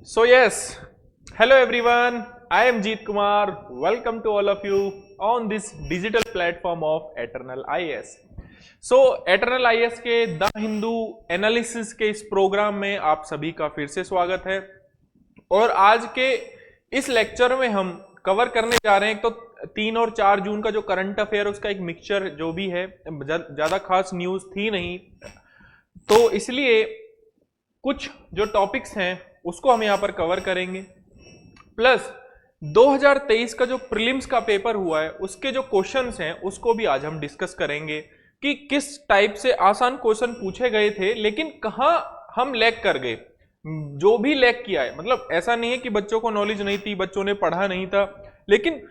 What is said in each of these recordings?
So yes, hello everyone. I am Jeet Kumar. Welcome to all of you on this digital platform of Eternal IAS. So Eternal IAS के the Hindu analysis के इस programme में आप सभी का फिर से स्वागत है। और आज के इस लेक्चर में हम कवर करने जा रहे हैं तो 3 और 4 जून का जो करंट अफेयर उसका एक मिक्सचर जो भी है, ज्यादा खास न्यूज थी नहीं, तो इसलिए कुछ जो टॉपिक्स हैं उसको हम यहां पर कवर करेंगे। प्लस 2023 का जो प्रीलिम्स का पेपर हुआ है उसके जो क्वेश्चंस हैं उसको भी आज हम डिस्कस करेंगे कि किस टाइप से आसान क्वेश्चन पूछे गए थे, लेकिन कहां हम लैग कर गए। जो भी लैग किया है, मतलब ऐसा नहीं है कि बच्चों को नॉलेज नहीं थी, बच्चों ने पढ़ा नहीं था, लेकिन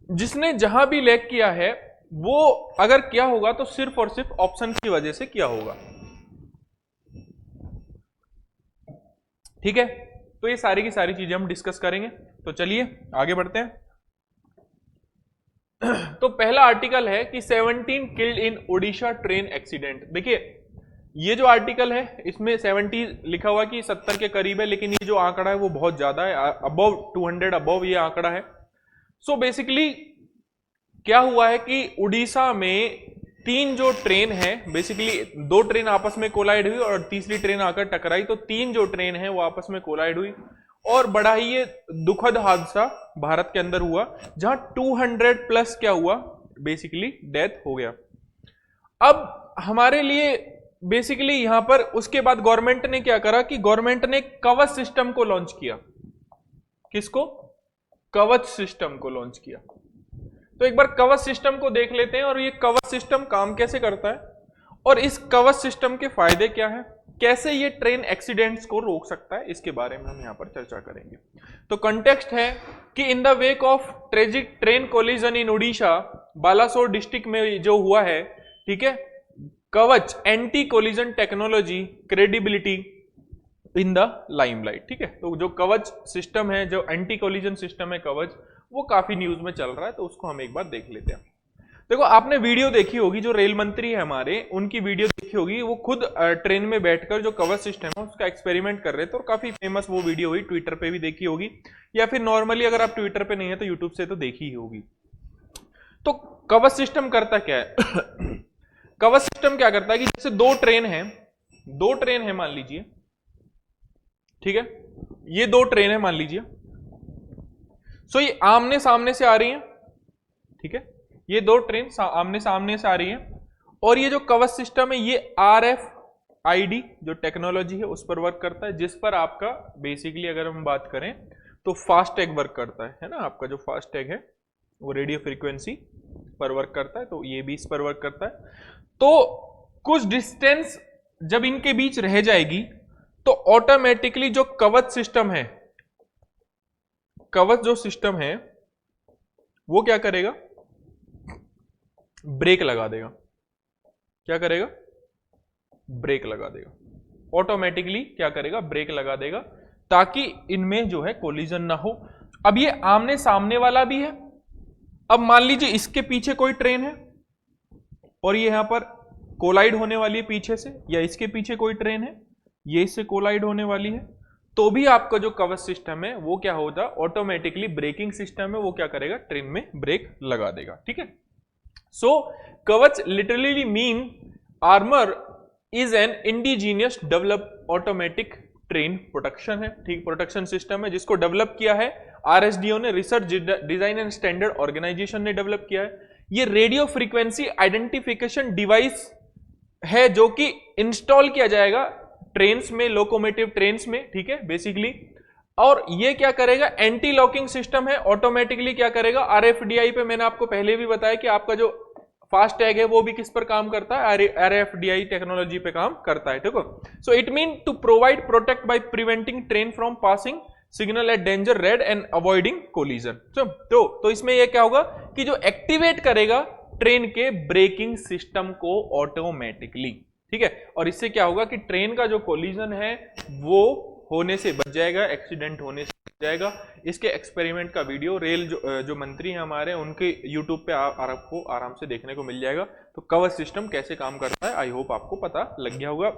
जिसने जहां भी लैग किया है वो अगर किया होगा तो सिर्फ और सिर्फ ऑप्शन की वजह से किया होगा। ठीक है, तो ये सारी की सारी चीजें हम डिस्कस करेंगे। तो चलिए आगे बढ़ते हैं। तो पहला आर्टिकल है कि 17 killed in Odisha train accident. देखिए ये जो आर्टिकल है इसमें 70 लिखा हुआ कि 70 के करीब है, लेकिन ये जो आंकड़ा है वो बहुत ज्यादा है, अबव 200 अबव ये आंकड़ा है। सो बेसिकली क्या हुआ है कि उड़ीसा में 3 जो ट्रेन है, बेसिकली 2 ट्रेन आपस में कोलाइड हुई और तीसरी ट्रेन आकर टकराई, तो 3 जो ट्रेन है वो आपस में कोलाइड हुई और बड़ा ही ये दुखद हादसा भारत के अंदर हुआ, जहां 200 प्लस क्या हुआ, बेसिकली डेथ हो गया। अब हमारे लिए बेसिकली यहां पर उसके बाद गवर्नमेंट ने क्या करा कि गवर्नमेंट ने कवच सिस्टम को लॉन्च किया। किसको? कवच सिस्टम को लॉन्च किया। तो एक बार कवच सिस्टम को देख लेते हैं और ये कवच सिस्टम काम कैसे करता है और इस कवच सिस्टम के फायदे क्या हैं, कैसे ये ट्रेन एक्सीडेंट्स को रोक सकता है, इसके बारे में हम यहां पर चर्चा करेंगे। तो कंटेक्स्ट है कि in the wake of tragic train collision in Odisha, Balasore district में जो हुआ है, ठीक है, कवच anti collision technology credibility in the limelight. ठीक है, तो जो कवच सिस्टम है, जो एंटी कोलिजन सिस्टम है कवच, वो काफी न्यूज में चल रहा है, तो उसको हम एक बार देख लेते हैं। देखो आपने वीडियो देखी होगी, जो रेल मंत्री है हमारे उनकी वीडियो देखी होगी, वो खुद ट्रेन में बैठकर जो कवच सिस्टम है उसका एक्सपेरिमेंट कर रहे थे और काफी फेमस वो वीडियो हुई, ट्विटर पे भी देखी होगी, या फिर नॉर्मली अगर आप ट्विटर पे नहीं है तो यूट्यूब से तो देखी ही होगी। तो कवच सिस्टम करता क्या है? कवच सिस्टम क्या करता है कि जैसे 2 ट्रेन है मान लीजिए, ठीक है, ये 2 ट्रेन है मान लीजिए। सो ये आमने सामने से आ रही हैं, ठीक है, ये 2 ट्रेन आमने सामने से आ रही हैं और ये जो कवच सिस्टम है ये RFID जो टेक्नोलॉजी है उस पर वर्क करता है, जिस पर आपका बेसिकली अगर हम बात करें तो फास्टैग वर्क करता है ना, आपका जो फास्टैग है वो रेडियो फ्रीक्वेंसी पर वर्क करता है, तो ये भी इस पर वर्क करता है। तो कुछ डिस्टेंस जब इनके बीच रह जाएगी तो ऑटोमेटिकली जो कवच सिस्टम है, कवच जो सिस्टम है वो क्या करेगा? ब्रेक लगा देगा। क्या करेगा? ब्रेक लगा देगा। ऑटोमेटिकली क्या करेगा? ब्रेक लगा देगा, ताकि इनमें जो है कोलिजन ना हो। अब ये आमने सामने वाला भी है। अब मान लीजिए इसके पीछे कोई ट्रेन है और ये यहां पर कोलाइड होने वाली है पीछे से, या इसके पीछे कोई ट्रेन है, ये इससे कोलाइड होने वाली है, तो भी आपका जो कवच सिस्टम है वो क्या होगा? ऑटोमेटिकली ब्रेकिंग सिस्टम है वो क्या करेगा? ट्रेन में ब्रेक लगा देगा। ठीक है, सो कवच literally mean armour is an indigenous develop automatic train protection है, ठीक, प्रोटेक्शन सिस्टम है जिसको डेवलप किया है RSDO ने, research design and standard organisation ने डेवलप किया है। ये रेडियो फ्रीक्वेंसी आइडेंटिफिकेशन डिवाइस है जो कि इंस्टॉल किया जाएगा ट्रेन्स में, लोकोमोटिव ट्रेन्स में, ठीक है, बेसिकली। और ये क्या करेगा? एंटी लॉकिंग सिस्टम है, ऑटोमेटिकली क्या करेगा? RFDI पे मैंने आपको पहले भी बताया कि आपका जो फास्ट टैग है वो भी किस पर काम करता है? RFDI टेक्नोलॉजी पे काम करता है, ठीक है। So it mean to provide protect by preventing train from passing signal at danger red and avoiding collision. तो इसमें ये क्या होगा कि जो एक्टिवेट करेगा ट्रेन के ब्रेकिंग सिस्टम को ऑटोमेटिकली, ठीक है, और इससे क्या होगा कि ट्रेन का जो कोलिजन है वो होने से बच जाएगा, एक्सीडेंट होने से बच जाएगा। इसके एक्सपेरिमेंट का वीडियो रेल जो मंत्री हैं हमारे उनके यूट्यूब पे आपको आराम से देखने को मिल जाएगा। तो कवच सिस्टम कैसे काम करता है आई होप आपको पता लग गया होगा।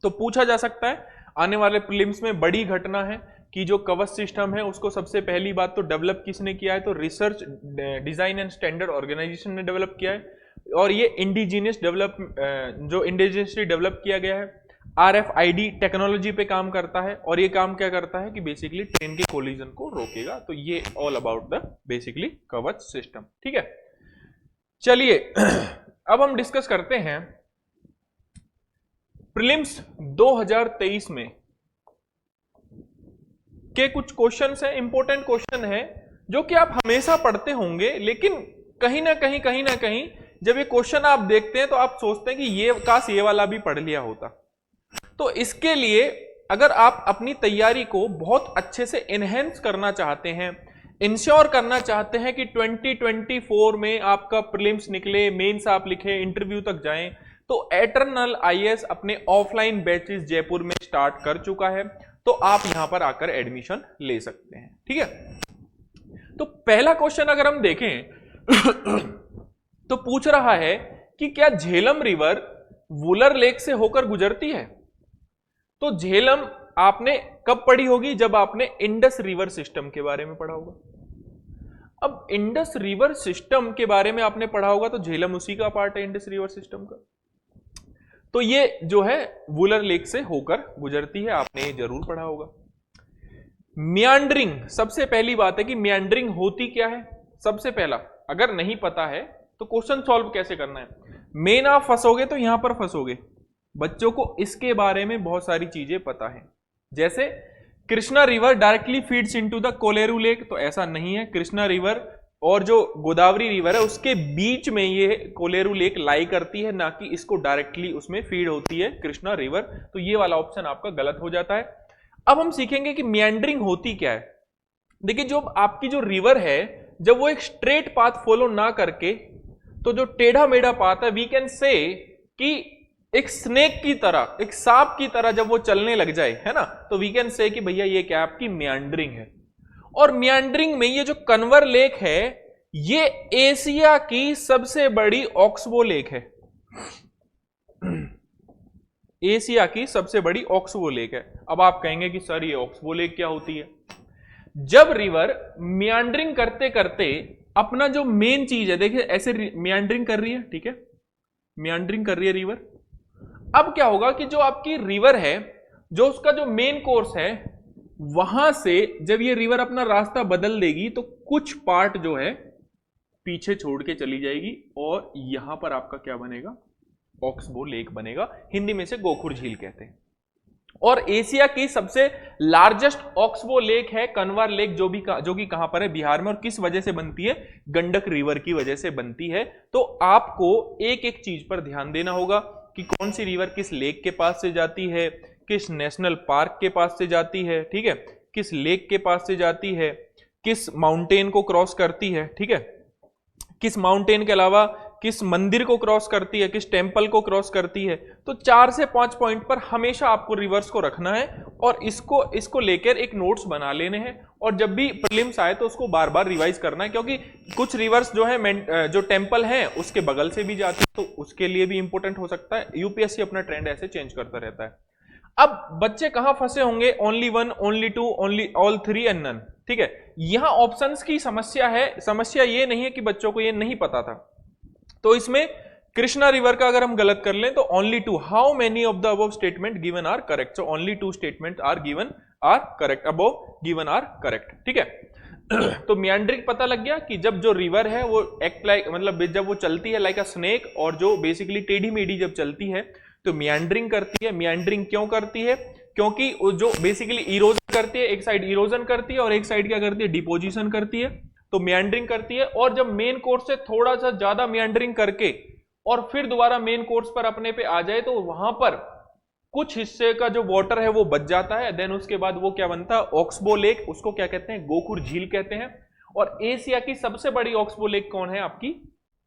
तो पूछा जा सकता है आने वाले प्रीलिम्स में, बड़ी घटना है कि जो कवच सिस्टम है उसको सबसे पहली बात तो डेवलप किसने किया है, तो research design and standard organisation ने डेवलप किया है, और ये इंडिजीनियस जो इंडिजीनियसली डेवलप किया गया है। RFID टेक्नोलॉजी पे काम करता है, और ये काम क्या करता है कि बेसिकली ट्रेन के कोलिजन को रोकेगा। तो ये ऑल अबाउट द बेसिकली कवच सिस्टम। ठीक है, चलिए अब हम डिस्कस करते हैं प्रीलिम्स 2023 में के कुछ क्वेश्चंस हैं, इंपॉर्टेंट क्वेश्चन है जो कि आप हमेशा पढ़ते होंगे, लेकिन कहीं ना कहीं जब ये क्वेश्चन आप देखते हैं तो आप सोचते हैं कि ये काश ये वाला भी पढ़ लिया होता। तो इसके लिए अगर आप अपनी तैयारी को बहुत अच्छे से एनहेंस करना चाहते हैं, इंश्योर करना चाहते हैं कि 2024 में आपका प्रीलिम्स निकले, मेंस आप लिखे, इंटरव्यू तक जाएं, तो एटर्नल IAS अपने ऑफलाइन बैचेस जयपुर में स्टार्ट कर चुका है। तो आप यहां पर आकर एडमिशन ले सकते हैं। ठीक है, तो पहला क्वेश्चन अगर हम देखें तो पूछ रहा है कि क्या झेलम रिवर वुलर लेक से होकर गुजरती है। तो झेलम आपने कब पढ़ी होगी, जब आपने इंडस रिवर सिस्टम के बारे में पढ़ा होगा। अब इंडस रिवर सिस्टम के बारे में आपने पढ़ा होगा तो झेलम उसी का पार्ट है इंडस रिवर सिस्टम का। तो ये जो है वुलर लेक से होकर गुजरती है, आपने ये जरूर पढ़ा होगा। मियांड्रिंग, सबसे पहली बात है कि मियांड्रिंग होती क्या है। सबसे पहला अगर नहीं पता है तो क्वेश्चन सॉल्व कैसे करना है। मेन आप फंसोगे तो यहां पर फंसोगे, बच्चों को इसके बारे में बहुत सारी चीजें पता है। जैसे Krishna river directly feeds into the Kolleru lake, तो ऐसा नहीं है। कृष्णा रिवर और जो गोदावरी रिवर है उसके बीच में ये कोलेरू लेक लाई करती है, ना कि इसको डायरेक्टली उसमें फीड होती है कृष्णा रिवर। तो ये वाला ऑप्शन आपका गलत हो जाता है। अब हम सीखेंगे कि मियांड्रिंग होती क्या है। देखिए, जो आपकी जो रिवर है, जब वो एक स्ट्रेट पाथ फॉलो ना करके, तो जो टेढ़ा मेढ़ा पाथ है, वी कैन से कि एक स्नेक की तरह, एक सांप की तरह जब वो चलने लग जाए, है ना, तो वी कैन से कि भैया ये क्या आपकी मियांड्रिंग है। और मियांड्रिंग में ये जो कन्वर लेक है, ये एशिया की सबसे बड़ी ऑक्सबो लेक है। एशिया की सबसे बड़ी ऑक्सबो लेक है। अब आप कहेंगे कि सर ये ऑक्सबो लेक क्या होती है। जब रिवर मियांड्रिंग करते करते अपना जो मेन चीज है, देखिए ऐसे मियांड्रिंग कर रही है, ठीक है, मियांड्रिंग कर रही है रिवर। अब क्या होगा कि जो आपकी रिवर है, जो उसका जो मेन कोर्स है, वहां से जब ये रिवर अपना रास्ता बदल देगी तो कुछ पार्ट जो है पीछे छोड़ के चली जाएगी, और यहां पर आपका क्या बनेगा, ऑक्सबो लेक बनेगा। हिंदी में से गोखुर झील कहते हैं। और एशिया की सबसे लार्जेस्ट ऑक्सबो लेक है कन्वर लेक, जो कि कहां पर है, बिहार में। और किस वजह से बनती है, गंडक रिवर की वजह से बनती है। तो आपको एक एक चीज पर ध्यान देना होगा कि कौन सी रिवर किस लेक के पास से जाती है, किस नेशनल पार्क के पास से जाती है, ठीक है, किस लेक के पास से जाती है, किस माउंटेन को क्रॉस करती है, ठीक है, किस माउंटेन के अलावा किस मंदिर को क्रॉस करती है, किस टेंपल को क्रॉस करती है। तो 4 से 5 पॉइंट पर हमेशा आपको रिवर्स को रखना है, और इसको लेकर एक नोट्स बना लेने हैं, और जब भी प्रीलिम्स आए तो उसको बार बार रिवाइज करना है, क्योंकि कुछ रिवर्स जो है जो टेंपल है उसके बगल से भी जाती है, तो उसके लिए भी इंपॉर्टेंट हो सकता है। यूपीएससी अपना ट्रेंड ऐसे चेंज करता रहता है। अब बच्चे कहां फंसे होंगे, only 1, only 2, only all 3 and none, ठीक है। यहां ऑप्शंस की समस्या है। समस्या ये नहीं है कि बच्चों को ये नहीं पता था। तो इसमें कृष्णा रिवर का अगर हम गलत कर लें तो only 2, how many of the above statement given are correct. So only 2 statement are given are correct, above given are correct, ठीक है। तो मियांड्रिंग पता लग गया कि जब जो रिवर है वो एक्ट लाइक, मतलब जब वो चलती है लाइक अ स्नेक, और जो बेसिकली टेढ़ी मेढ़ी जब चलती है तो मियांड्रिंग करती है। मियांड्रिंग क्यों करती है, क्योंकि जो बेसिकली इरोजन करती है, एक साइड इरोजन करती है और एक साइड क्या करती है, डिपोजिशन करती है। तो मियांड्रिंग करती है, और जब मेन कोर्स से थोड़ा सा ज्यादा मियांड्रिंग करके और फिर दोबारा मेन कोर्स पर अपने पे आ जाए, तो वहां पर कुछ हिस्से का जो वाटर है वो बच जाता है। देन उसके बाद वो क्या बनता है, ऑक्सबो लेक, उसको क्या कहते हैं, गोखुर झील कहते हैं। और एशिया की सबसे बड़ी ऑक्सबो लेक कौन है, आपकी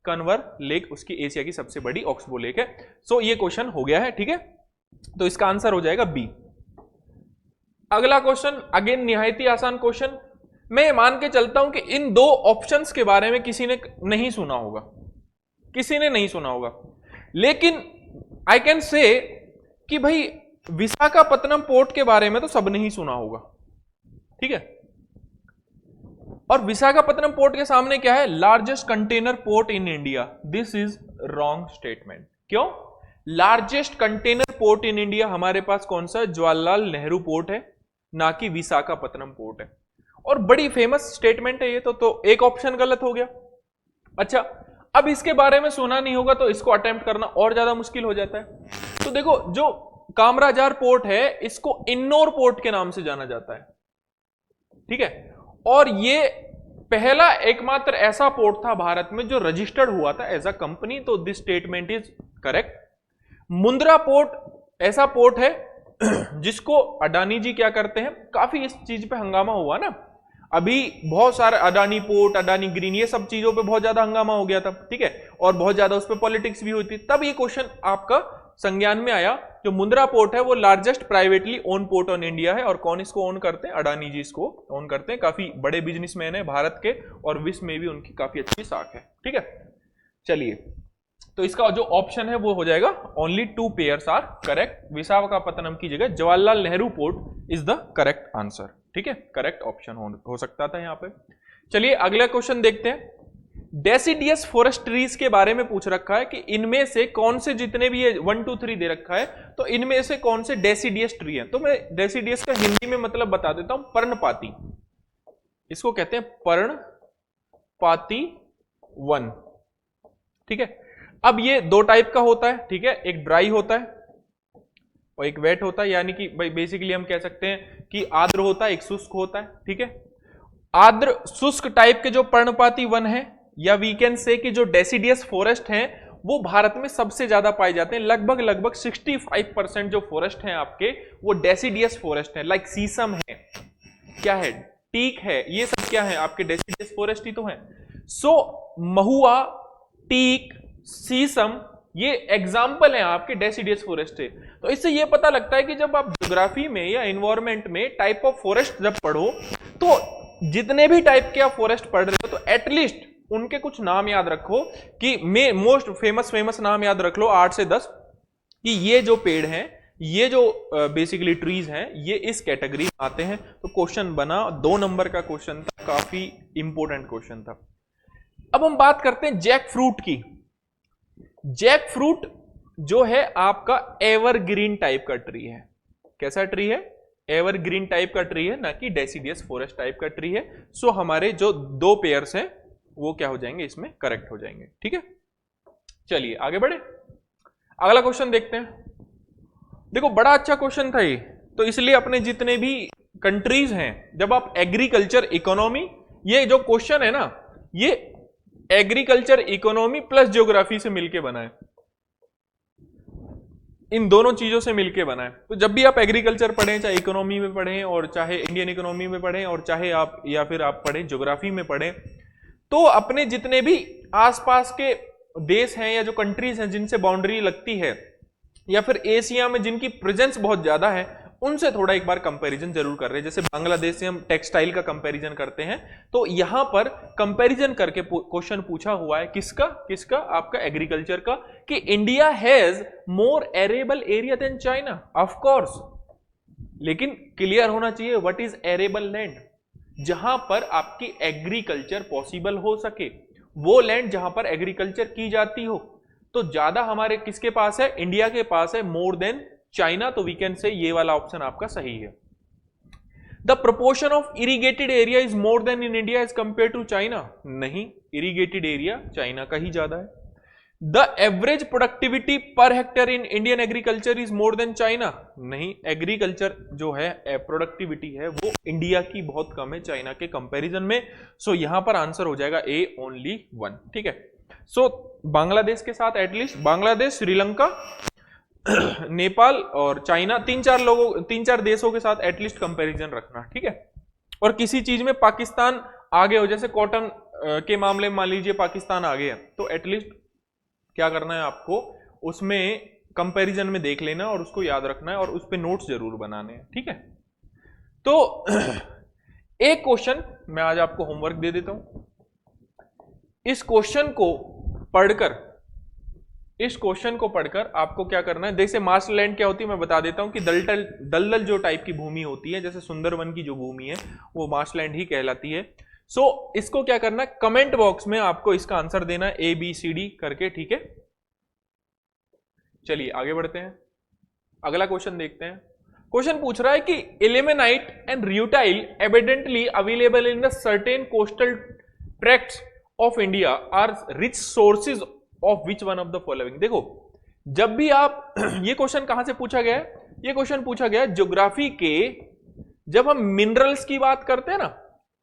कन्वर लेक, उसकी एशिया की सबसे बड़ी ऑक्सबो लेक है। सो ये क्वेश्चन हो गया है, ठीक है। तो इसका आंसर हो जाएगा बी। अगला क्वेश्चन अगेन निहायत ही आसान क्वेश्चन। मैं मान के चलता हूं कि इन 2 ऑप्शंस के बारे में किसी ने नहीं सुना होगा, किसी ने नहीं सुना होगा, लेकिन आई कैन से कि भाई विशाखापत्तनम पोर्ट के बारे में तो सबने ही सुना होगा। ठीक है। और विशाखापत्तनम पोर्ट के सामने क्या है, largest container port in India. This is wrong statement. क्यों? Largest container port in India हमारे पास कौन सा, जवाहरलाल नेहरू पोर्ट है, ना कि विशाखापत्तनम पोर्ट है। और बड़ी फेमस स्टेटमेंट है ये तो एक ऑप्शन गलत हो गया। अच्छा, अब इसके बारे में सुना नहीं होगा तो इसको अटेम्प्ट करना और ज्यादा मुश्किल हो जाता है। तो देखो, जो कामराजार पोर्ट है इसको इन्नौर पोर्ट के नाम से जाना जाता है, ठीक है। और ये पहला एकमात्र ऐसा पोर्ट था भारत में जो रजिस्टर्ड हुआ था एज अ कंपनी, तो this statement is correct. Mundra port ऐसा पोर्ट है जिसको अडानी जी क्या करते हैं, काफी इस चीज पे हंगामा हुआ ना, अभी बहुत सारे अडानी पोर्ट, अडानी ग्रीन, ये सब चीजों पे बहुत ज्यादा हंगामा हो गया था, ठीक है। और बहुत ज्यादा उस पर पॉलिटिक्स भी हुई थी, तब ये क्वेश्चन आपका संज्ञान में आया। जो मुंद्रा पोर्ट है वो largest privately own port on India है। और कौन इसको ओन करते हैं, अडानी जी इसको ओन करते हैं। काफी बड़े बिजनेसमैन है भारत के, और विश्व में भी उनकी काफी अच्छी साख है, ठीक है। चलिए, तो इसका जो ऑप्शन है वो हो जाएगा only 2 pairs are correct. Visakhapatnam की जगह Jawaharlal Nehru port is the correct answer, ठीक है। करेक्ट ऑप्शन हो सकता था यहां पे। चलिए अगला क्वेश्चन देखते हैं। डेसिडियस फॉरेस्ट ट्रीज के बारे में पूछ रखा है कि इनमें से कौन से, जितने भी ये 1 2 3 दे रखा है, तो इनमें से कौन से डेसिडियस ट्री है। तो मैं डेसिडियस का हिंदी में मतलब बता देता हूं, पर्णपाती। इसको कहते हैं पर्णपाती वन, ठीक है। अब ये 2 टाइप का होता है, ठीक है। एक ड्राई होता है और एक वेट होता है, यानी कि बेसिकली हम कह सकते हैं कि आर्द्र होता है, एक शुष्क होता है, ठीक है। आर्द्र शुष्क टाइप के जो पर्णपाती वन है, या वी कैन से कि जो डेसिडियस फॉरेस्ट हैं, वो भारत में सबसे ज्यादा पाए जाते हैं। लगभग 65% जो फॉरेस्ट हैं आपके, वो डेसिडियस फॉरेस्ट है। लाइक सीसम है, क्या है, टीक है, ये सब क्या है आपके डेसिडियस फॉरेस्ट ही तो है। सो महुआ, टीक, सीसम, ये एग्जाम्पल है आपके डेसिडियस फॉरेस्ट है। तो इससे ये पता लगता है कि जब आप ज्योग्राफी में या एनवायरमेंट में टाइप ऑफ फॉरेस्ट जब पढ़ो, तो जितने भी टाइप के आप फॉरेस्ट पढ़ रहे हो, तो एटलीस्ट उनके कुछ नाम याद रखो, कि मोस्ट फेमस नाम याद रख लो 8 से 10, कि ये जो पेड़ हैं, ये जो बेसिकली ट्रीज हैं, ये इस कैटेगरी में आते हैं। तो क्वेश्चन बना, 2 नंबर का क्वेश्चन था, काफी इंपॉर्टेंट क्वेश्चन था। अब हम बात करते हैं जैक फ्रूट की। जैक फ्रूट जो है आपका एवरग्रीन टाइप का ट्री है। कैसा ट्री है, एवरग्रीन टाइप का ट्री है, ना कि डेसिडियस फॉरेस्ट टाइप का ट्री है। सो हमारे जो 2 पेयर्स हैं वो क्या हो जाएंगे, इसमें करेक्ट हो जाएंगे, ठीक है। चलिए आगे बढ़े, अगला क्वेश्चन देखते हैं। देखो बड़ा अच्छा क्वेश्चन था ये, तो इसलिए अपने जितने भी कंट्रीज हैं, जब आप एग्रीकल्चर इकोनॉमी, ये जो क्वेश्चन है ना, ये एग्रीकल्चर इकोनॉमी प्लस ज्योग्राफी से मिलके बना है, इन दोनों चीजों से मिलके बना है। तो जब भी आप एग्रीकल्चर पढ़ें, चाहे इकोनॉमी में पढ़ें, और चाहे इंडियन इकोनॉमी में पढ़ें, और चाहे आप या फिर आप पढ़ें ज्योग्राफी में पढ़ें, तो अपने जितने भी आसपास के देश हैं या जो कंट्रीज हैं जिनसे बाउंड्री लगती है, या फिर एशिया में जिनकी प्रेजेंस बहुत ज्यादा है, उनसे थोड़ा एक बार कंपैरिजन जरूर कर रहे हैं। जैसे बांग्लादेश से हम टेक्सटाइल का कंपैरिजन करते हैं, तो यहां पर कंपैरिजन करके क्वेश्चन पूछा हुआ है, किसका आपका एग्रीकल्चर का, कि India has more arable area than China. Of course, लेकिन क्लियर होना चाहिए व्हाट इज एरेबल लैंड, जहां पर आपकी एग्रीकल्चर पॉसिबल हो सके, वो लैंड जहां पर एग्रीकल्चर की जाती हो। तो ज्यादा हमारे किसके पास है, इंडिया के पास है, मोर देन चाइना। तो वी कैन से ये वाला ऑप्शन आपका सही है। The proportion of irrigated area is more than in India as compare to China. नहीं, इरिगेटेड एरिया चाइना का ही ज्यादा है। The average productivity per hectare in Indian agriculture is more than China. नहीं, एग्रीकल्चर जो है प्रोडक्टिविटी है वो इंडिया की बहुत कम है चाइना के कंपैरिजन में। सो यहां पर आंसर हो जाएगा ए, ओनली 1, ठीक है। सो बांग्लादेश के साथ एटलीस्ट, बांग्लादेश, श्रीलंका, नेपाल और चाइना, 3-4 देशों के साथ एटलीस्ट कंपैरिजन रखना, ठीक है। और किसी चीज में पाकिस्तान आगे हो, जैसे कॉटन के मामले में मान लीजिए पाकिस्तान आगे है, तो एटलीस्ट क्या करना है आपको, उसमें कंपैरिजन में देख लेना और उसको याद रखना है, और उस पे नोट्स जरूर बनाने हैं, ठीक है। तो एक क्वेश्चन मैं आज आपको होमवर्क दे देता हूं। इस क्वेश्चन को पढ़कर इस क्वेश्चन को पढ़कर आपको क्या करना है, जैसे मार्शलैंड क्या होती है मैं बता देता हूं कि दलदल जो टाइप की भूमि होती है, जैसे सुंदरवन की जो भूमि है वो मार्शलैंड ही कहलाती है। सो इसको क्या करना है, कमेंट बॉक्स में आपको इसका आंसर देना है ABCD करके, ठीक है। चलिए आगे बढ़ते हैं, अगला क्वेश्चन देखते हैं। क्वेश्चन पूछ रहा है कि ilmenite and rutile evidently available in the certain coastal tracts of India are rich sources of which one of the following. देखो जब भी आप ये क्वेश्चन कहां से पूछा गया है, ये क्वेश्चन पूछा गया है ज्योग्राफी के, जब हम मिनरल्स की बात करते हैं ना,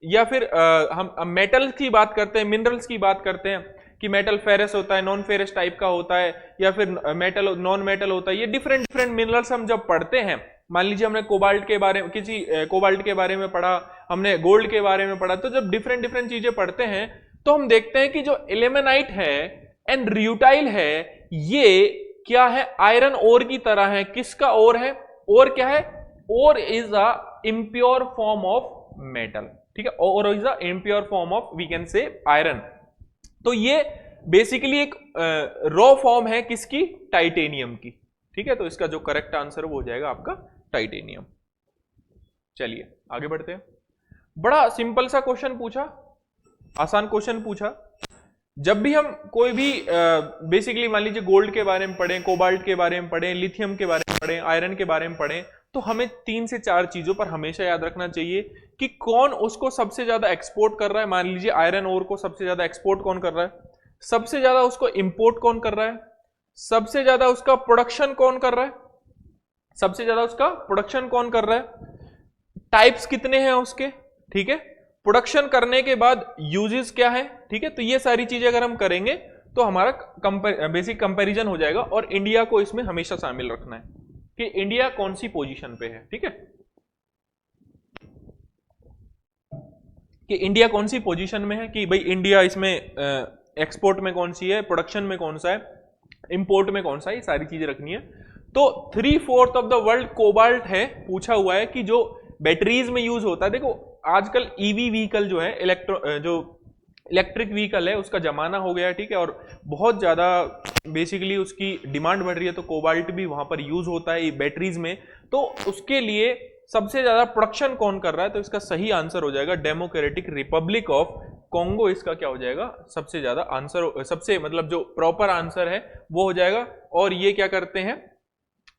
या फिर हम मेटल्स की बात करते हैं, मिनरल्स की बात करते हैं कि मेटल फेरस होता है, नॉन फेरस टाइप का होता है, या फिर मेटल नॉन मेटल होता है, ये डिफरेंट डिफरेंट मिनरल्स हम जब पढ़ते हैं, मान लीजिए हमने कोबाल्ट के बारे में, किसी कोबाल्ट के बारे में पढ़ा, हमने गोल्ड के बारे में पढ़ा, तो जब डिफरेंट डिफरेंट चीजें पढ़ते हैं तो हम देखते हैं कि जो इल्मेनाइट है एंड रूटाइल है, ये क्या है, आयरन ओर की तरह है। किसका ओर है, ओर क्या है, ore is a impure form of metal, ठीक है, ore is a impure form of we can say iron. तो ये बेसिकली एक रॉ फॉर्म है किसकी, टाइटेनियम की, ठीक है। तो इसका जो करेक्ट आंसर वो हो जाएगा आपका टाइटेनियम। चलिए आगे बढ़ते हैं। बड़ा सिंपल सा क्वेश्चन पूछा, आसान क्वेश्चन पूछा। जब भी हम कोई भी बेसिकली मान लीजिए गोल्ड के बारे में पढ़ें, कोबाल्ट के बारे में पढ़ें, लिथियम के बारे में पढ़ें, आयरन के बारे में पढ़ें, तो हमें 3 से 4 चीजों पर हमेशा याद रखना चाहिए कि कौन उसको सबसे ज्यादा एक्सपोर्ट कर रहा है। मान लीजिए आयरन ओर को सबसे ज्यादा एक्सपोर्ट कौन कर रहा है, सबसे ज्यादा उसको इंपोर्ट कौन कर रहा है, सबसे ज्यादा उसका प्रोडक्शन कौन कर रहा है, सबसे ज्यादा उसका प्रोडक्शन कौन कर रहा है, टाइप्स कितने हैं उसके, ठीक है, प्रोडक्शन करने के बाद यूजेस क्या है, ठीक है। तो ये सारी चीजें अगर हम करेंगे तो हमारा बेसिक कंपैरिजन हो जाएगा। और इंडिया को इसमें हमेशा शामिल रखना है कि इंडिया कौन सी पोजीशन पे है, ठीक है, कि इंडिया कौन सी पोजीशन में है, कि भाई इंडिया इसमें एक्सपोर्ट में कौन सी है, प्रोडक्शन में कौन सा है, इंपोर्ट में कौन सा है, ये सारी चीजें रखनी है। तो 3/4 ऑफ द वर्ल्ड कोबाल्ट है, पूछा हुआ है कि जो बैटरीज में यूज होता है। देखो आजकल ईवी व्हीकल जो है, इलेक्ट्रिक व्हीकल है, उसका जमाना हो गया है, ठीक है, और बहुत ज्यादा बेसिकली उसकी डिमांड बढ़ रही है, तो कोबाल्ट भी वहां पर यूज होता है बैटरीज में। तो उसके लिए सबसे ज्यादा प्रोडक्शन कौन कर रहा है, तो इसका सही आंसर हो जाएगा डेमोक्रेटिक रिपब्लिक ऑफ कॉन्गो। इसका क्या हो जाएगा, सबसे ज्यादा आंसर, सबसे मतलब जो प्रॉपर आंसर है वो हो जाएगा। और ये क्या करते हैं,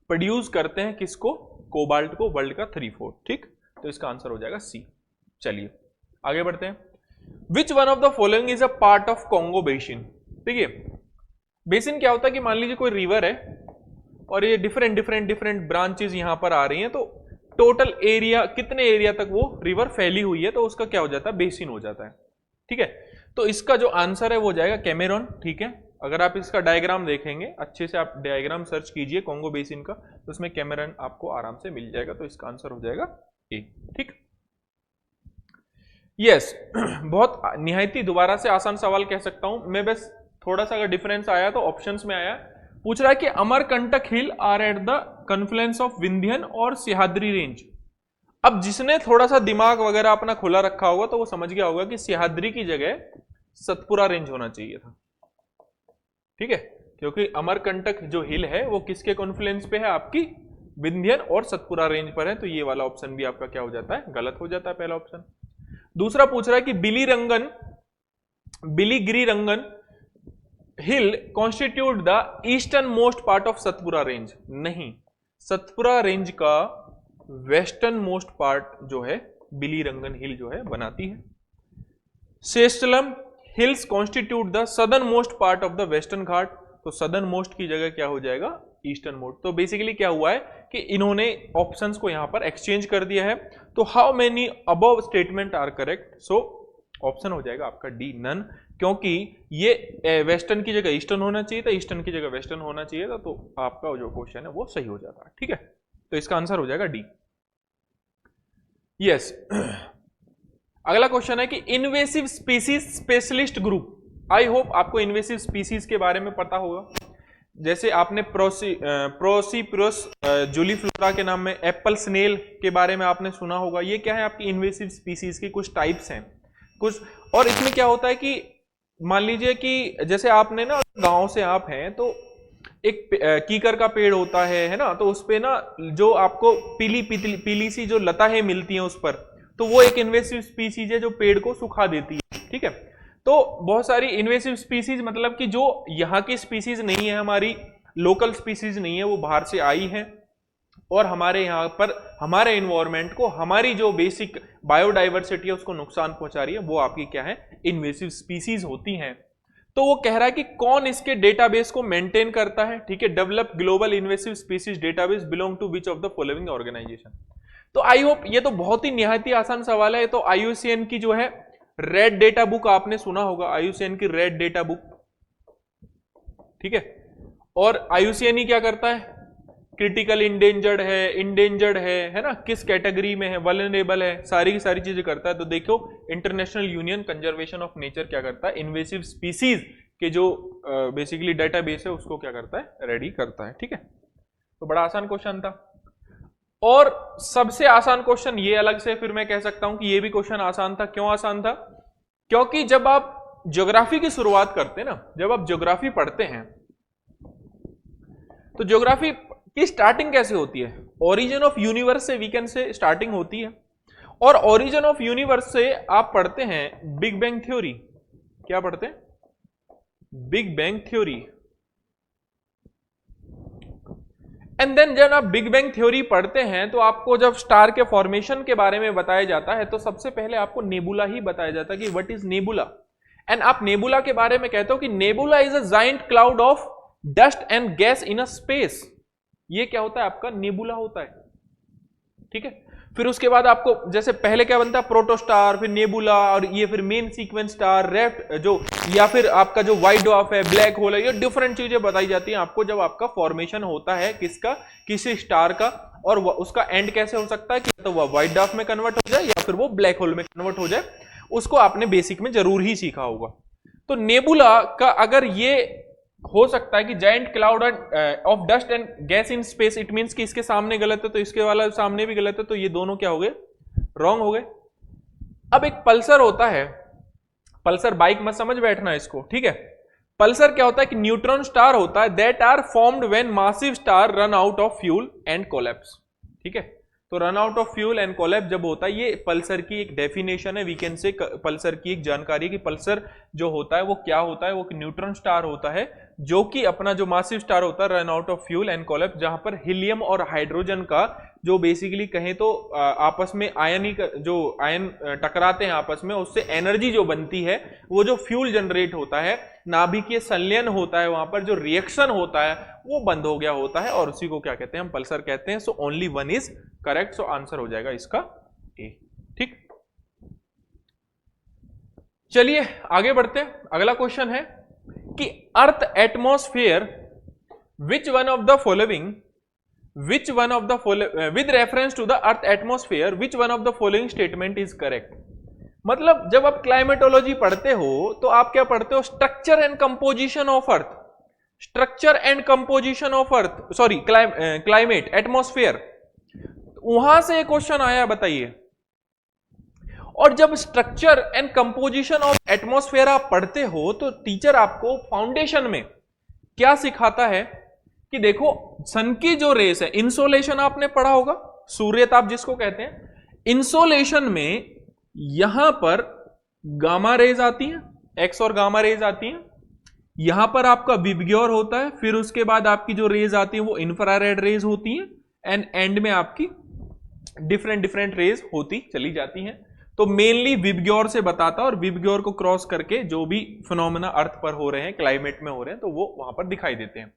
प्रोड्यूस करते हैं किसको, कोबाल्ट को, वर्ल्ड का 3/4, ठीक। तो इसका आंसर हो जाएगा सी। चलिए आगे बढ़ते हैं। विच one of the following is a part of Congo basin. देखिए बेसिन क्या होता है कि मान लीजिए कोई रिवर है और ये डिफरेंट ब्रांचेस यहां पर आ रही हैं, तो टोटल एरिया, कितने एरिया तक वो रिवर फैली हुई है, तो उसका क्या हो जाता है, बेसिन हो जाता है, ठीक है। तो इसका जो आंसर है वो हो जाएगा कैमेरून, ठीक है। अगर आप इसका डायग्राम देखेंगे अच्छे से, आप डायग्राम सर्च कीजिए कॉन्गो बेसिन का, तो उसमें कैमेरून आपको आराम से मिल जाएगा। तो इसका आंसर हो जाएगा ए, ठीक। यस बहुत निहायती दोबारा से आसान सवाल कह सकता हूं मैं, बस थोड़ा सा अगर डिफरेंस आया तो ऑप्शंस में आया। पूछ रहा है कि Amarkantak hill are at the confluence of Vindhyan और सह्याद्री रेंज। अब जिसने थोड़ा सा दिमाग वगैरह अपना खुला रखा होगा तो वो समझ गया होगा कि सह्याद्री की जगह सतपुरा रेंज होना चाहिए था, ठीक है, क्योंकि अमरकंटक जो हिल है वो किसके कॉन्फ्लुएंस पे है, आपकी विंध्यन और सतपुरा रेंज पर है। तो ये वाला ऑप्शन भी आपका क्या हो जाता है, गलत हो जाता है पहला ऑप्शन। दूसरा पूछ रहा है कि Biligirirangan hill constitute the eastern most part of Satpura range. नहीं, सतपुरा रेंज का वेस्टर्न मोस्ट पार्ट जो है बिलीरंगन हिल जो है बनाती है। Seshachalam hills constitute the southern most part of the Western Ghat. तो सदर्न मोस्ट की जगह क्या हो जाएगा, ईस्टर्न मोस्ट। तो बेसिकली क्या हुआ है कि इन्होंने ऑप्शंस को यहां पर एक्सचेंज कर दिया है। तो how many above statement are correct, so option हो जाएगा आपका डी, नन, क्योंकि ये वेस्टर्न की जगह ईस्टर्न होना चाहिए था, ईस्टर्न की जगह वेस्टर्न होना चाहिए था। तो आपका जो क्वेश्चन है वो सही हो जाता है, ठीक है। तो इसका आंसर हो जाएगा डी। यस अगला क्वेश्चन है कि invasive species specialist group. I hope आपको इन्वेसिव स्पीसीज के बारे में पता होगा। जैसे आपने प्रोसिप्यूरस जूलीफ्लोरा के नाम में एप्पल स्नेल के बारे में आपने सुना होगा। ये क्या है, आपकी इन्वेसिव स्पीसीज की कुछ टाइप्स हैं कुछ। और इसमें क्या होता है कि मान लीजिए कि जैसे आपने ना गांव से आप हैं, तो एक कीकर का पेड़ होता है ना, तो उस पे ना जो आपको पीली पीली पीली सी जो लताएं मिलती हैं उस पर, तो वो एक इन्वेसिव स्पीसीज है जो पेड़ को सुखा देती है, ठीक है। तो बहुत सारी इन्वेसिव स्पीसीज मतलब कि जो यहाँ की स्पीसीज नहीं है, हमारी लोकल स्पीसीज नहीं है, वो बाहर से आई है और हमारे यहाँ पर हमारे एनवायरमेंट को, हमारी जो बेसिक बायोडाइवर्सिटी है उसको नुकसान पहुंचा रही है, वो आपकी क्या है, इन्वेसिव स्पीसीज होती हैं। तो वो कह रहा है कि कौन इसके डेटाबेस को मेंटेन करता है, ठीक है। Develop global invasive species database belong to which of the following organisation. तो आई होप ये तो बहुत ही निहायत ही आसान सवाल है। तो IUCN की जो है रेड डेटा बुक आपने सुना होगा, IUCN की रेड डेटा बुक, ठीक है। और IUCN ही क्या करता है, क्रिटिकल इंडेंजर्ड है ना, किस कैटेगरी में है, वल्नरेबल है, सारी की सारी चीजें करता है। तो देखो international union conservation of nature क्या करता है, इन्वेसिव स्पीसीज के जो बेसिकली डेटाबेस है उसको क्या करता है, रेडी करता है, ठीक है। तो बड़ा आसान क्वेश्चन था। और सबसे आसान क्वेश्चन ये अलग से फिर मैं कह सकता हूं कि ये भी क्वेश्चन आसान था। क्यों आसान था, क्योंकि जब आप ज्योग्राफी की शुरुआत करते हैं ना, जब आप ज्योग्राफी पढ़ते हैं तो ज्योग्राफी की स्टार्टिंग कैसे होती है, ओरिजिन ऑफ यूनिवर्स से वीकेंड से स्टार्टिंग होती है। और ओरिजिन ऑफ यूनिवर्स से आप पढ़ते हैं बिग बैंग थ्योरी। क्या पढ़ते हैं, big bang theory. And then जब आप बिग बैंग थ्योरी पढ़ते हैं तो आपको जब स्टार के फॉर्मेशन के बारे में बताया जाता है तो सबसे पहले आपको नेबुला ही बताया जाता है कि व्हाट इज नेबुला। एंड आप नेबुला के बारे में कहते हो कि nebula is a giant cloud of dust and gas in a space. ये क्या होता है, आपका नेबुला होता है, ठीक है। फिर उसके बाद आपको जैसे पहले क्या बनता है, प्रोटोस्टार, फिर नेबुला, और ये फिर मेन सीक्वेंस स्टार, रेफ्ट जो, या फिर आपका जो व्हाइट ड्वार्फ है, ब्लैक होल है, ये डिफरेंट चीजें बताई जाती हैं आपको जब आपका फॉर्मेशन होता है किसका, किसी स्टार का। और उसका एंड कैसे हो सकता है कि तो वह व्हाइट ड्वार्फ में कन्वर्ट हो जाए या फिर वो ब्लैक होल में कन्वर्ट हो जाए, उसको आपने बेसिक में जरूर ही सीखा होगा। तो नेबुला का अगर ये हो सकता है कि giant cloud of dust and gas in space, it means कि इसके सामने गलत है तो इसके वाला सामने भी गलत है, तो ये दोनों क्या हो गए, रॉन्ग हो गए। अब एक पल्सर होता है, पल्सर बाइक मत समझ बैठना इसको, ठीक है। पल्सर क्या होता है कि न्यूट्रॉन स्टार होता है that are formed when massive star run out of fuel and collapse, ठीक है। तो run out of fuel and collapse जब होता है, ये पल्सर की एक डेफिनेशन है, वी कैन से पल्सर की एक जानकारी है कि पल्सर जो होता है वो क्या होता है, वो न्यूट्रॉन स्टार होता है जो कि अपना जो मासिव स्टार होता है run out of fuel and collapse, जहां पर हीलियम और हाइड्रोजन का जो बेसिकली कहें तो आपस में जो आयन टकराते हैं आपस में, उससे एनर्जी जो बनती है, वो जो फ्यूल जनरेट होता है, नाभिकीय संलयन होता है, वहां पर जो रिएक्शन होता है वो बंद हो गया होता है, और उसी को क्या कहते हैं, हम पल्सर कहते हैं। So only one is correct, so answer हो जाएगा इसका ए, ठीक। चलिए आगे बढ़ते हैं। अगला क्वेश्चन है कि earth atmosphere which one of the following with reference to the earth atmosphere which one of the following statement is correct। मतलब जब आप क्लाइमेटोलॉजी पढ़ते हो तो आप क्या पढ़ते हो, structure and composition of earth, structure and composition of earth, sorry climate atmosphere, वहां से एक क्वेश्चन आया, बताइए। और जब structure and composition of atmosphere आप पढ़ते हो तो टीचर आपको फाउंडेशन में क्या सिखाता है कि देखो सन की जो रेस है, इंसोलेशन आपने पढ़ा होगा, सूर्यताप जिसको कहते हैं, इंसोलेशन में यहां पर गामा रेज आती हैं, एक्स और गामा रेज आती हैं, यहां पर आपका विबग्योर होता है, फिर उसके बाद आपकी जो रेज आती है वो इंफ्रारेड रेज होती हैं, एंड एंड में आपकी डिफरेंट रेज होती चली जाती हैं। तो मेनली विबग्योर से बताता है, और विबग्योर को क्रॉस करके जो भी फिनोमेना अर्थ पर हो रहे हैं, क्लाइमेट में हो रहे हैं, तो वो वहां पर दिखाई देते हैं।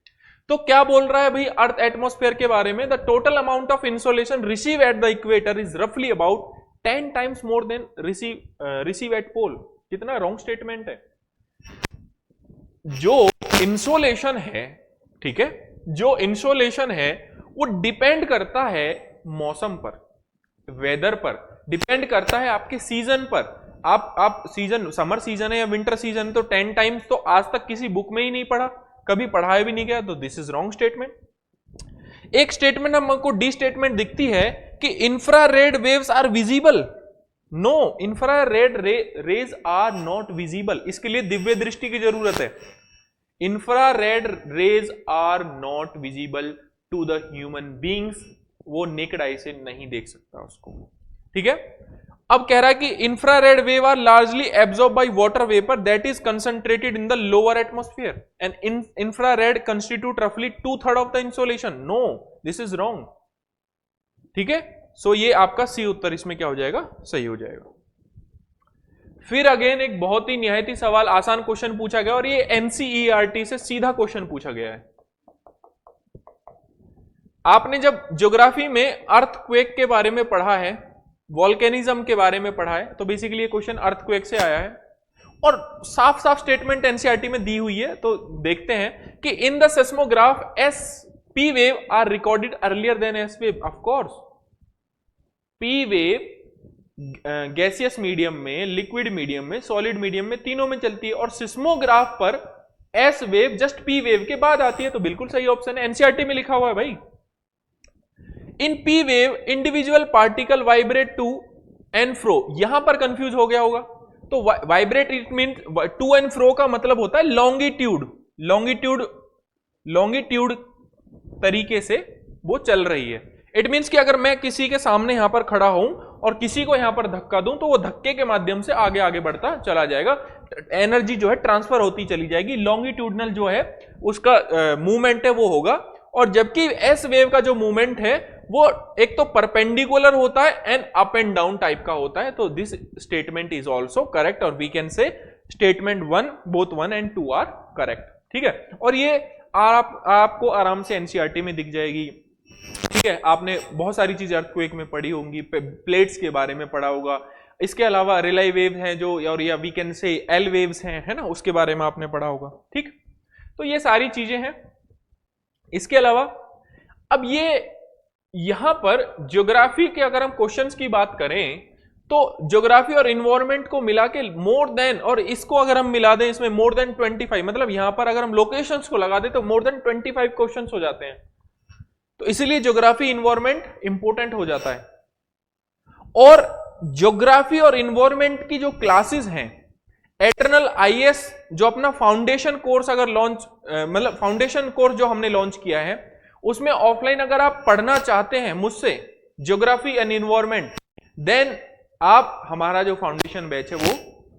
तो क्या बोल रहा है भाई अर्थ एटमॉस्फेयर के बारे में, the total amount of insolation receive at the equator is रफली about 10 times more than receive at pole. कितना रॉन्ग स्टेटमेंट है। जो इंसोलेशन है, ठीक है, जो इंसोलेशन है वो डिपेंड करता है मौसम पर, वेदर पर, डिपेंड करता है आपके सीजन पर। आप सीजन, समर सीजन है या विंटर सीजन, तो 10 टाइम्स तो आज तक किसी बुक में ही नहीं पढ़ा, कभी पढ़ाया भी नहीं गया, तो दिस इज रॉन्ग स्टेटमेंट। एक स्टेटमेंट हमको डी स्टेटमेंट दिखती है कि infrared waves are visible. No, infrared rays are not visible. इसके लिए दिव्य दृष्टि की जरूरत है। Infrared rays are not visible to the human beings, वो नेकेड आई से नहीं देख सकता उसको, ठीक है। अब कह रहा है कि infrared wave are largely absorb by water vapour that is concentrated in the lower atmosphere and infrared constitute रफली 2/3 of the insolation. No, this is wrong, ठीक है। सो ये आपका सी उत्तर इसमें क्या हो जाएगा, सही हो जाएगा। फिर अगेन एक बहुत ही निहायती सवाल, आसान क्वेश्चन पूछा गया और ये एनसीईआरटी से सीधा क्वेश्चन पूछा गया है। आपने जब ज्योग्राफी में अर्थक्वेक के बारे में पढ़ा है, वॉल्केनिज्म के बारे में पढ़ा है, तो बेसिकली ये क्वेश्चन अर्थक्वेक से आया है और साफ साफ स्टेटमेंट एनसीईआरटी में दी हुई है। तो देखते हैं कि in the seismograph S P wave are recorded earlier than S wave. Of course P wave gaseous medium में, लिक्विड मीडियम में, सॉलिड मीडियम में, तीनों में चलती है और सिस्मोग्राफ पर S wave just P wave के बाद आती है। तो बिल्कुल सही ऑप्शन है, एनसीईआरटी में लिखा हुआ है भाई। In P wave individual particle vibrate to and fro, यहां पर कंफ्यूज हो गया होगा। तो vibrate it mean to and fro का मतलब होता है लॉन्गिट्यूड, लॉन्गिट्यूड तरीके से वो चल रही है। इट मीन्स कि अगर मैं किसी के सामने यहां पर खड़ा हूं और किसी को यहां पर धक्का दूं तो वो धक्के के माध्यम से आगे आगे बढ़ता चला जाएगा, एनर्जी जो है ट्रांसफर होती चली जाएगी, लॉन्गिट्यूडनल जो है उसका मूवमेंट है वो होगा। और जबकि एस वेव का जो मूवमेंट है वो एक तो परपेंडिकुलर होता है and up and down type का होता है। तो this statement is also correct और we can say statement 1, both 1 and 2 are correct, ठीक है। और ये आपको आराम से एनसीईआरटी में दिख जाएगी, ठीक है। आपने बहुत सारी चीजें अर्थक्वेक में पढ़ी होंगी, प्लेट्स के बारे में पढ़ा होगा, इसके अलावा रिलाई वेव हैं जो, और या we can say L waves हैं, है ना, उसके बारे में आपने पढ़ा होगा, ठीक। तो ये सारी चीजें हैं। इसके अलावा अब ये यहां पर ज्योग्राफी के अगर हम क्वेश्चंस की बात करें तो ज्योग्राफी और इन्वायरमेंट को मिला के मोर देन, और इसको अगर हम मिला दें इसमें मोर देन 25, मतलब यहां पर अगर हम लोकेशंस को लगा दें तो मोर देन 25 क्वेश्चंस हो जाते हैं। तो इसलिए ज्योग्राफी इन्वायरमेंट इंपॉर्टेंट हो जाता है। और ज्योग्राफी और इन्वायरमेंट की जो क्लासेस हैं, एटर्नल आईएएस जो अपना फाउंडेशन कोर्स अगर लॉन्च, मतलब फाउंडेशन कोर्स जो हमने लॉन्च किया है, उसमें ऑफलाइन अगर आप पढ़ना चाहते हैं मुझसे ज्योग्राफी एंड इन्वायरमेंट, देन आप हमारा जो फाउंडेशन बैच है वो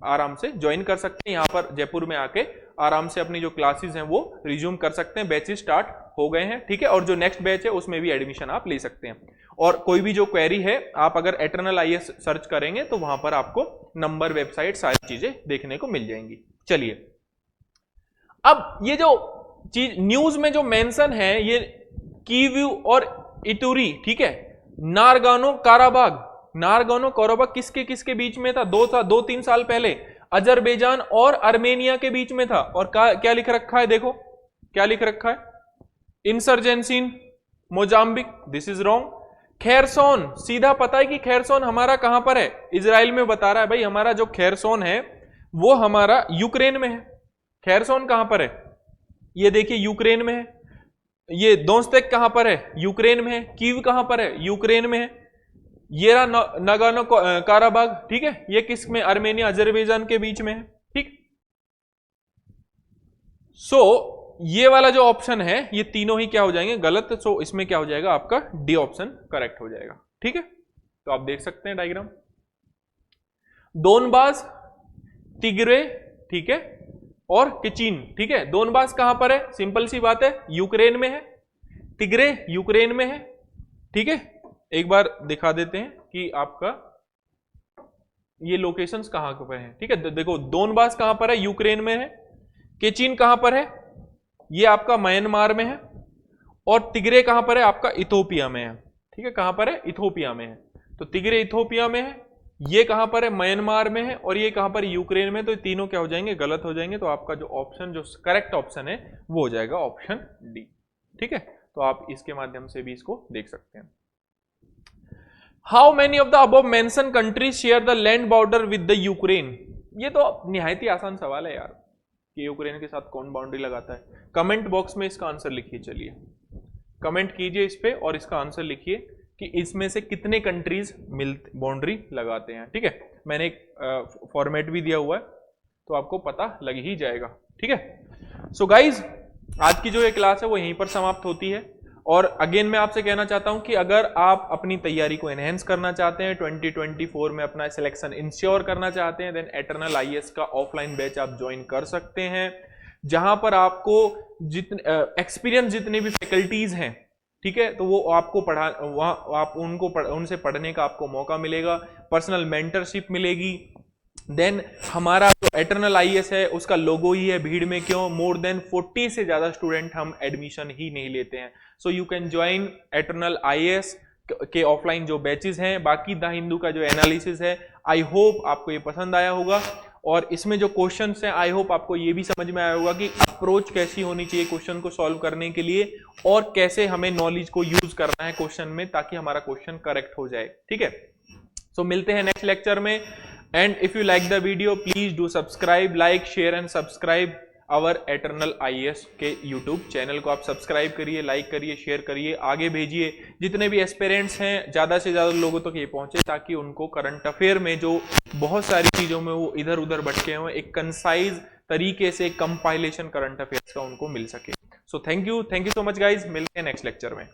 आराम से ज्वाइन कर सकते हैं। यहां पर जयपुर में आके आराम से अपनी जो क्लासेस हैं वो रिज्यूम कर सकते हैं। बैचेस स्टार्ट हो गए हैं, ठीक है। और जो नेक्स्ट बैच है उसमें भी एडमिशन आप ले सकते हैं। और कोई भी जो क्वेरी है आप अगर एटर्नल आईएएस सर्च करेंगे तो वहां पर आपको नंबर, वेबसाइट, सारी चीजें देखने को मिल जाएंगी। चलिए, अब ये जो चीज न्यूज में जो मेंशन है, ये कीव्यू और इतुरी, ठीक है, नारगानो काराबाग, नारगानो काराबाग किसके किसके बीच में था? 2-3 साल पहले अजरबैजान और आर्मेनिया के बीच में था। और क्या लिख रखा है, देखो क्या लिख रखा है, insurgency in Mozambique, this is wrong. Kherson, सीधा पता है कि खैरसोन हमारा कहां पर है, इजराइल में बता रहा है भाई। हमारा जो खैरसोन है वो हमारा यूक्रेन में है। खैरसोन कहां पर है, ये देखिए यूक्रेन में है। ये दोस्तेक कहां पर है, यूक्रेन में है। कीव कहां पर है, यूक्रेन में है। ये रहा नागानो काराबाग, ठीक है, ये किस में, आर्मेनिया अजरबैजान के बीच में है, ठीक। सो ये वाला जो ऑप्शन है ये तीनों ही क्या हो जाएंगे, गलत। सो इसमें क्या हो जाएगा, आपका डी ऑप्शन करेक्ट हो जाएगा, ठीक है। तो आप देख सकते हैं डायग्राम, दोनबास, तिग्रे, ठीक है, और किचीन, ठीक है। दोनबास कहां पर है, सिंपल सी बात है, यूक्रेन में है। तिग्रे यूक्रेन में है, ठीक है। एक बार दिखा देते हैं कि आपका ये लोकेशंस कहां पर है, ठीक है। देखो दोनबास कहां पर है, यूक्रेन में है। केचीन कहां पर है, ये आपका म्यांमार में है। और तिग्रे कहां पर है, आपका इथोपिया में है, ठीक है। कहां पर है, इथोपिया में है। तो तिग्रे इथोपिया में है, ये कहां पर है, म्यांमार में है, और ये कहां पर, यूक्रेन में। तो तीनों क्या हो जाएंगे, गलत हो जाएंगे। तो आपका जो ऑप्शन, जो करेक्ट ऑप्शन है वो हो जाएगा ऑप्शन डी, ठीक है। तो आप इसके माध्यम से भी इसको देख सकते हैं। How many of the above mention countries share the land border with the Ukraine? ये तो निहायत ही आसान सवाल है यार, कि यूक्रेन के साथ कौन बाउंड्री लगाता है। कमेंट बॉक्स में इसका आंसर लिखिए, चलिए कमेंट कीजिए इस पे और इसका आंसर लिखिए कि इसमें से कितने कंट्रीज बाउंड्री लगाते हैं, ठीक है। मैंने एक फॉर्मेट भी दिया हुआ है, तो आपको पता लग ही जाएगा। ठीक है, सो गाइज आज की जो ये क्लास है वो यहीं पर समाप्त होती है। और अगेन मैं आपसे कहना चाहता हूं कि अगर आप अपनी तैयारी को एनहेंस करना चाहते हैं, 2024 में अपना सिलेक्शन इंश्योर करना चाहते हैं, देन एटर्नल आईएएस का ऑफलाइन बैच आप ज्वाइन कर सकते हैं, जहां पर आपको जितने एक्सपीरियंस जितने भी फैकल्टीज हैं, ठीक है, तो वो आपको वहां आप उनसे पढ़ने का आपको मौका मिलेगा, पर्सनल मेंटरशिप मिलेगी। देन हमारा जो एटर्नल आईएएस है उसका लोगो ही है भीड़ में क्यों, मोर देन 40 से ज्यादा स्टूडेंट हम एडमिशन ही नहीं लेते हैं। So you can join eternal IAS के ऑफलाइन जो बैचेस हैं। बाकी द हिंदू का जो एनालिसिस है, आई होप आपको ये पसंद आया होगा, और इसमें जो क्वेश्चंस हैं आई होप आपको ये भी समझ में आया होगा कि अप्रोच कैसी होनी चाहिए क्वेश्चन को सॉल्व करने के लिए, और कैसे हमें नॉलेज को यूज करना है क्वेश्चन में ताकि हमारा क्वेश्चन करेक्ट हो जाए। ठीक है, सो मिलते हैं नेक्स्ट लेक्चर में। And if you like the video please do subscribe, like, share and subscribe our Eternal IAS के यूट्यूब चैनल को। आप सब्सक्राइब करिए, लाइक करिए, शेयर करिए, आगे भेजिए, जितने भी एस्पिरेंट्स हैं ज्यादा से ज्यादा लोगों तक ये पहुंचे, ताकि उनको करंट अफेयर में जो बहुत सारी चीजों में वो इधर उधर भटके हुए, एक कंसाइज तरीके से कंपाइलेशन करंट अफेयर्स का उनको मिल सके। So thank you so much guys, मिलते हैं नेक्स्ट लेक्चर में।